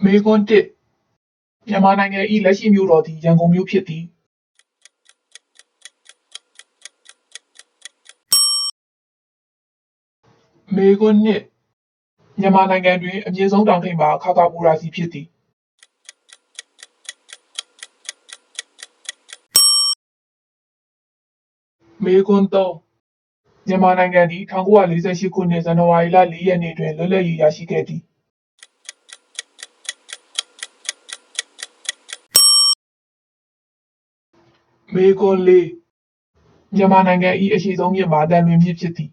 မေကွန်းတစ်မြန်မာနိုင်ငံ၏လက်ရှိမြို့တော်သည်ရန်ကုန်မြို့ဖြစ်သည်မေကွန်းနှစ်မြန်မာနိုင်ငံတွင်အမြင့်ဆုံးတောင်ထိပ်မှာခါကာပူရာစီဖြစ်သည်မေကွန်းသုံးမြန်မာနိုင်ငံသည်1948ခုနှစ်ဇန်နဝါရီလ4ရက်နေ့တွင်လွတ်လပ်ရေးရရှိခဲ့သည်မေကွန်းလေးမြန်မာနိုင်ငံ၏အရှိဆုံးမြစ်မှာတန်လွင်မြစ်ဖြစ်သည်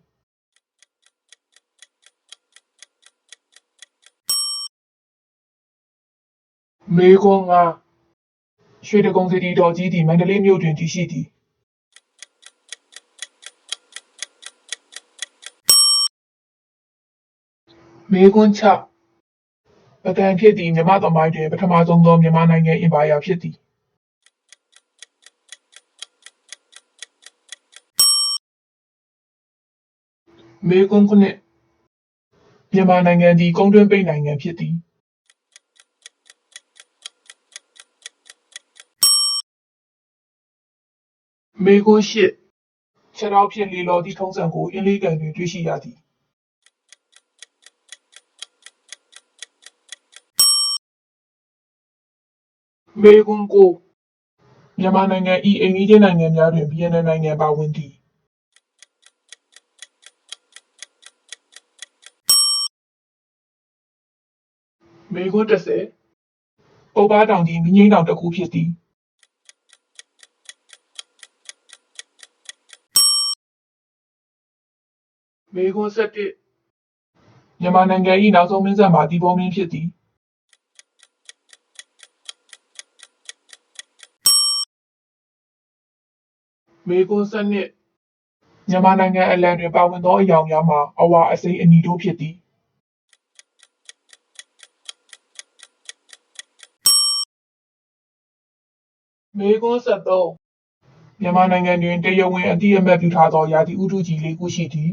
မေကွန်းငါရွှေတကုံစီတီတော်ကြီးသည်မန္တလေးမြို့တွင်တည်ရှိသည်မေကွန်း6ပကံဖြစ်သည်မြမသမိုင်းတွင်ပထမဆုံးသောမြန်မာနိုင်ငံအင်ပါယာဖြစ်သည်မေကွန်း9မြန်မာနိုင်ငံသည်ကုန်းတွင်းပိတ်နိုင်ငံဖြစ်သည်မေကွန်း8ခြေထောက်ဖြင့်လေလော်သည့်ထုံးစံကိုအင်းလေးကန်တွင်တွေ့ရှိရသည်မေကွန်း9မြန်မာနိုင်ငံ၏အိမ်နီးချင်းနိုင်ငံများတွင်ဗီယက်နမ်နိုင်ငံပါဝင်သည်မေကွန်း10ပုပ္ပားတောင်သည်မြင်းငိမ့်တောင်တစ်ခုဖြစ်သည်မေကွန်း17မြန်မာနိုင်ငံ၏နောက်ဆုံးမင်းဆက်မှာတီဘောမင်းဖြစ်သည်မေကွန်း12မြန်မာနိုင်ငံအလံတွင်ပါဝင်သောအယောင်များမှာအဝါအစိမ်းအနီတို့ဖြစ်သည်မေကွန်း13မြန်မာနိုင်ငံတွင်တရားဝင်အသိအမှတ်ပြုထားသောရာသီဥတုကြီး၄ခုရှိသည်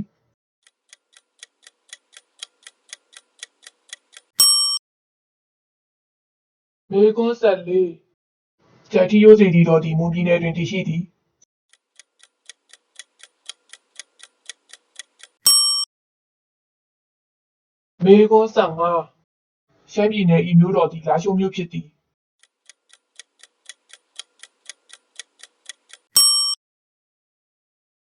မေကွန်း14ဂျက်တီရိုးစေတီတော်သည်မွန်ပြည်နယ်တွင်တည်ရှိသည်မေကွန်း15ရှမ်းပြည်နယ်၏မြို့တော်သည်လာရှိုးမြို့ဖြစ်သည်